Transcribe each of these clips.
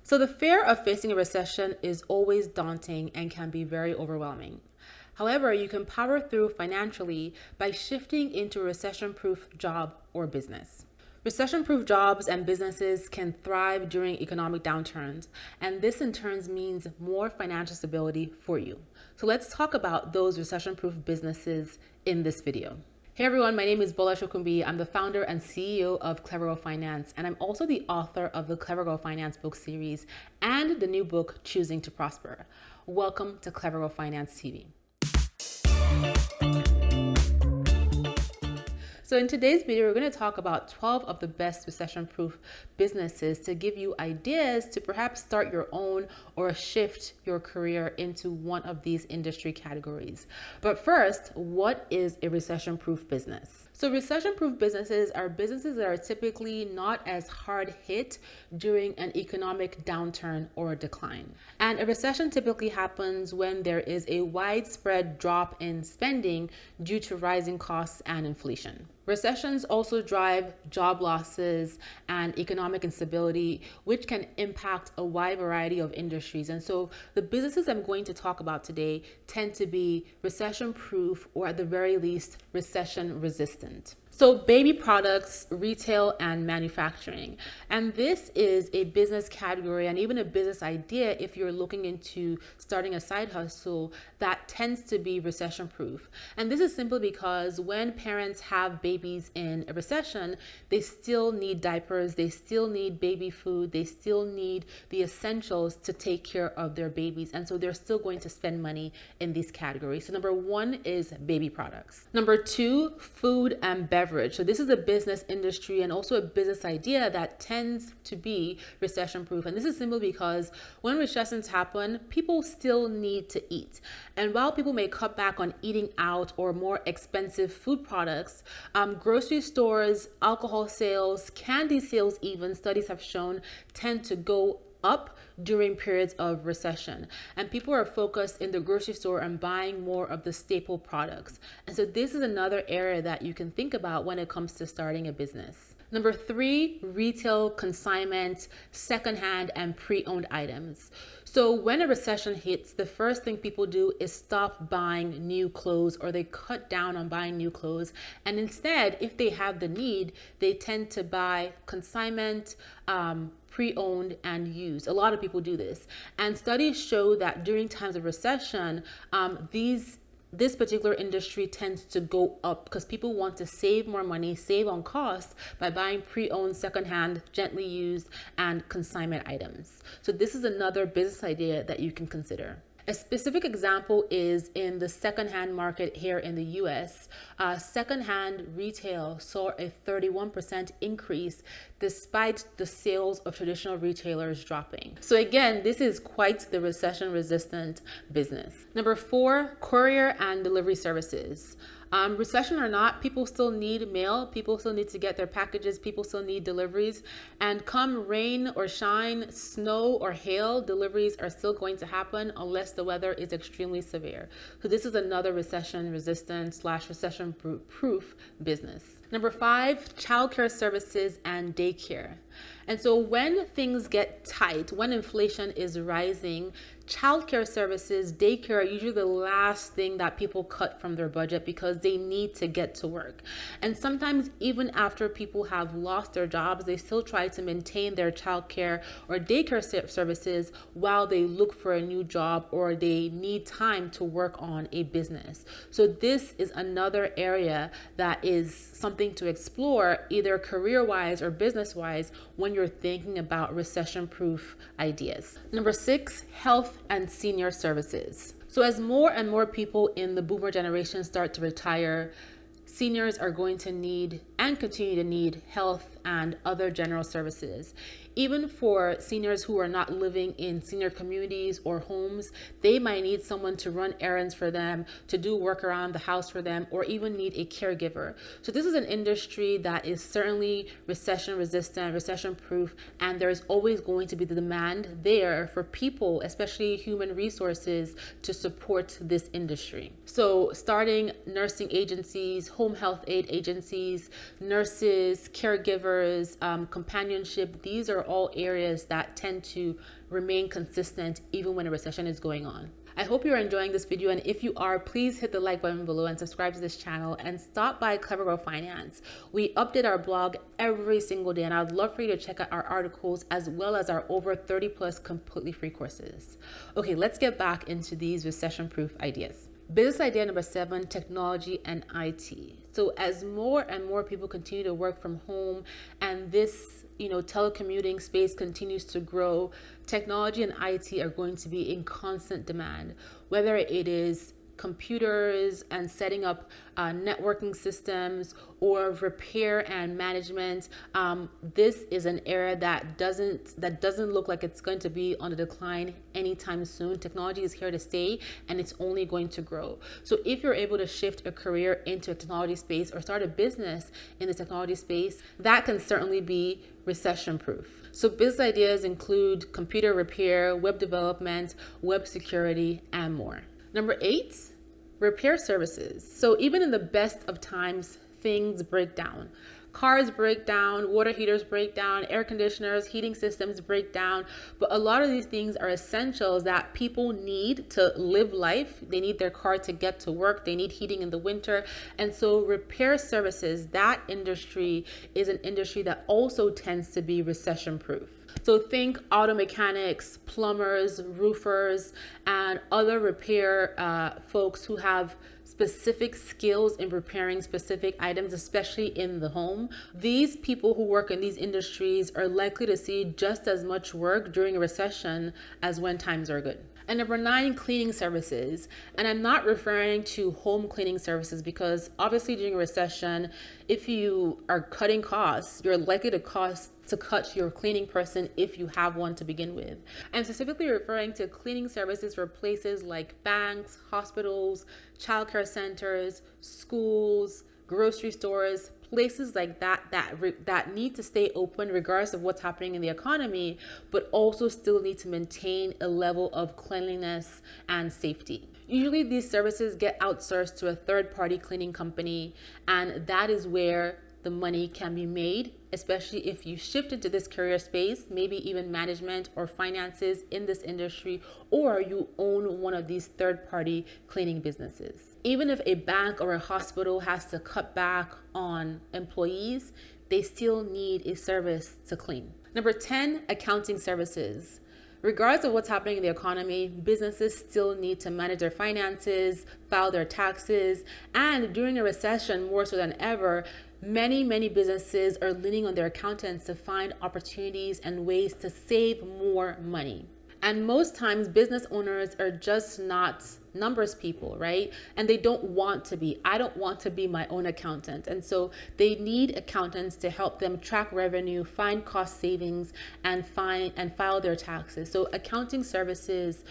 So the fear of facing a recession is always daunting and can be very overwhelming. However, you can power through financially by shifting into a recession-proof job or business. Recession-proof jobs and businesses can thrive during economic downturns, and this in turn means more financial stability for you. So let's talk about those recession-proof businesses in this video. Hey everyone, my name is Bola Shokumbi. I'm the founder and CEO of Clever Finance, and I'm also the author of the Clever Finance book series and the new book, Choosing to Prosper. Welcome to Clever Finance TV. So in today's video, we're going to talk about 12 of the best recession-proof businesses to give you ideas to perhaps start your own or shift your career into one of these industry categories. But first, what is a recession-proof business? So recession-proof businesses are businesses that are typically not as hard hit during an economic downturn or a decline. And a recession typically happens when there is a widespread drop in spending due to rising costs and inflation. Recessions also drive job losses and economic instability, which can impact a wide variety of industries. And so the businesses I'm going to talk about today tend to be recession-proof or at the very least recession-resistant. So baby products, retail, and manufacturing. And this is a business category and even a business idea if you're looking into starting a side hustle that tends to be recession-proof. And this is simply because when parents have babies in a recession, they still need diapers, they still need baby food, they still need the essentials to take care of their babies. And so they're still going to spend money in these categories. So number one is baby products. Number two, food and beverage. So this is a business industry and also a business idea that tends to be recession proof. And this is simply because when recessions happen, people still need to eat. And while people may cut back on eating out or more expensive food products, grocery stores, alcohol sales, candy sales even, studies have shown, tend to go up during periods of recession, and people are focused in the grocery store and buying more of the staple products. And so this is another area that you can think about when it comes to starting a business. Number three, retail, consignment, secondhand, and pre-owned items. So when a recession hits, the first thing people do is stop buying new clothes, or they cut down on buying new clothes. And instead, if they have the need, they tend to buy consignment, pre-owned, and used. A lot of people do this. And studies show that during times of recession, this particular industry tends to go up because people want to save more money, save on costs by buying pre-owned, secondhand, gently used, and consignment items. So this is another business idea that you can consider. A specific example is in the secondhand market here in the US. Secondhand retail saw a 31% increase despite the sales of traditional retailers dropping. So again, this is quite the recession-resistant business. Number four, courier and delivery services. Recession or not, people still need mail, people still need to get their packages, people still need deliveries, and come rain or shine, snow or hail, deliveries are still going to happen unless the weather is extremely severe. So this is another recession-resistant / recession-proof business. Number five, childcare services and daycare. And so when things get tight, when inflation is rising, childcare services, daycare are usually the last thing that people cut from their budget because they need to get to work. And sometimes even after people have lost their jobs, they still try to maintain their childcare or daycare services while they look for a new job or they need time to work on a business. So this is another area that is something to explore either career-wise or business-wise when you're thinking about recession-proof ideas. Number six, health and senior services. So as more and more people in the boomer generation start to retire, seniors are going to need and continue to need health and other general services. Even for seniors who are not living in senior communities or homes, they might need someone to run errands for them, to do work around the house for them, or even need a caregiver. So this is an industry that is certainly recession resistant, recession proof, and there's always going to be the demand there for people, especially human resources, to support this industry. So starting nursing agencies, home health aid agencies, nurses, caregivers, caregivers, companionship, these are all areas that tend to remain consistent even when a recession is going on. I hope you're enjoying this video, and if you are, please hit the like button below and subscribe to this channel and stop by Clever Girl Finance. We update our blog every single day, and I'd love for you to check out our articles as well as our over 30 plus completely free courses. Okay, let's get back into these recession-proof ideas. Business idea number 7, technology and IT. So as more and more people continue to work from home and this telecommuting space continues to grow, technology and IT are going to be in constant demand, whether it is computers and setting up networking systems or repair and management. This is an area that doesn't look like it's going to be on the decline anytime soon. Technology is here to stay, and it's only going to grow. So if you're able to shift a career into a technology space or start a business in the technology space, that can certainly be recession proof. So business ideas include computer repair, web development, web security, and more. Number 8, repair services. So even in the best of times, things break down. Cars break down, water heaters break down, air conditioners, heating systems break down. But a lot of these things are essentials that people need to live life. They need their car to get to work. They need heating in the winter. And so repair services, that industry is an industry that also tends to be recession proof. So think auto mechanics, plumbers, roofers, and other repair folks who have specific skills in repairing specific items, especially in the home. These people who work in these industries are likely to see just as much work during a recession as when times are good. And number 9, cleaning services. And I'm not referring to home cleaning services because obviously during a recession, if you are cutting costs, you're likely to cut your cleaning person if you have one to begin with. I'm specifically referring to cleaning services for places like banks, hospitals, childcare centers, schools, grocery stores, places like that need to stay open regardless of what's happening in the economy, but also still need to maintain a level of cleanliness and safety. Usually these services get outsourced to a third-party cleaning company, and that is where the money can be made, especially if you shift into this career space, maybe even management or finances in this industry, or you own one of these third-party cleaning businesses. Even if a bank or a hospital has to cut back on employees, they still need a service to clean. Number 10, accounting services. Regardless of what's happening in the economy, businesses still need to manage their finances, file their taxes, and during a recession, more so than ever, many businesses are leaning on their accountants to find opportunities and ways to save more money. And most times business owners are just not numbers people, right? And they don't want to be. I don't want to be my own accountant. And so they need accountants to help them track revenue, find cost savings, and file their taxes. So accounting services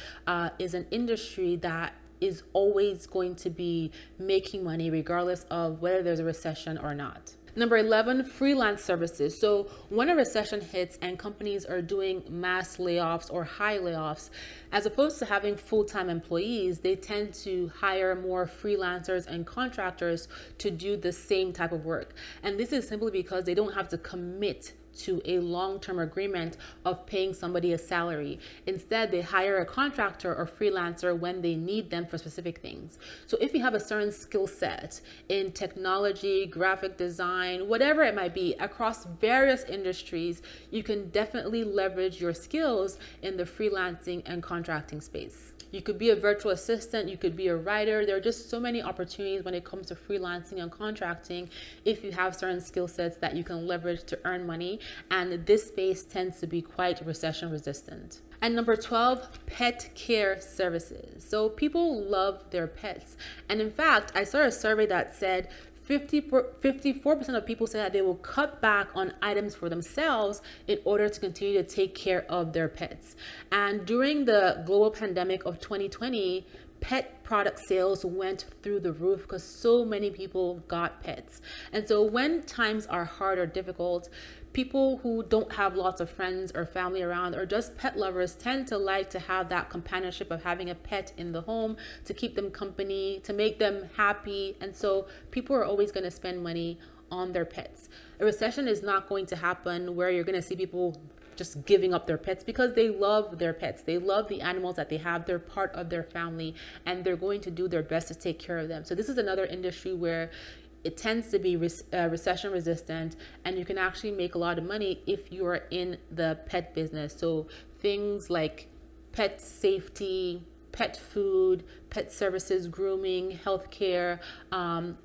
is an industry that is always going to be making money regardless of whether there's a recession or not. Number 11, freelance services. So when a recession hits and companies are doing mass layoffs or high layoffs, as opposed to having full-time employees, they tend to hire more freelancers and contractors to do the same type of work. And this is simply because they don't have to commit to a long-term agreement of paying somebody a salary. Instead, they hire a contractor or freelancer when they need them for specific things. So if you have a certain skill set in technology, graphic design, whatever it might be, across various industries, you can definitely leverage your skills in the freelancing and contracting space. You could be a virtual assistant, you could be a writer. There are just so many opportunities when it comes to freelancing and contracting if you have certain skill sets that you can leverage to earn money. And this space tends to be quite recession resistant. And number 12, pet care services. So people love their pets. And in fact, I saw a survey that said 54% of people say that they will cut back on items for themselves in order to continue to take care of their pets. And during the global pandemic of 2020, pet product sales went through the roof because so many people got pets. And so when times are hard or difficult, people who don't have lots of friends or family around or just pet lovers tend to like to have that companionship of having a pet in the home to keep them company, to make them happy. And so people are always going to spend money on their pets. A recession is not going to happen where you're going to see people just giving up their pets, because they love their pets. They love the animals that they have. They're part of their family, and they're going to do their best to take care of them. So this is another industry where it tends to be recession resistant, and you can actually make a lot of money if you're in the pet business. So things like pet safety, pet food, pet services, grooming, healthcare,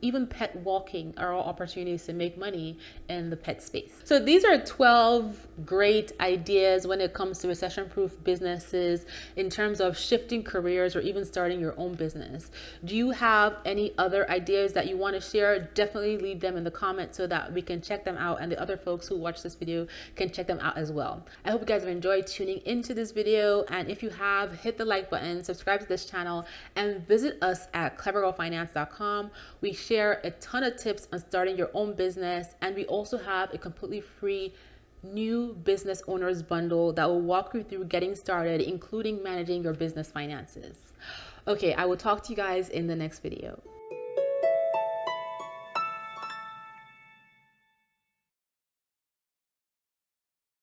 even pet walking are all opportunities to make money in the pet space. So these are 12 great ideas when it comes to recession-proof businesses in terms of shifting careers or even starting your own business. Do you have any other ideas that you want to share? Definitely leave them in the comments so that we can check them out, and the other folks who watch this video can check them out as well. I hope you guys have enjoyed tuning into this video, and if you have, hit the like button, subscribe to this channel, and visit us at clevergirlfinance.com. We share a ton of tips on starting your own business, and we also have a completely free new business owners bundle that will walk you through getting started, including managing your business finances. Okay, I will talk to you guys in the next video.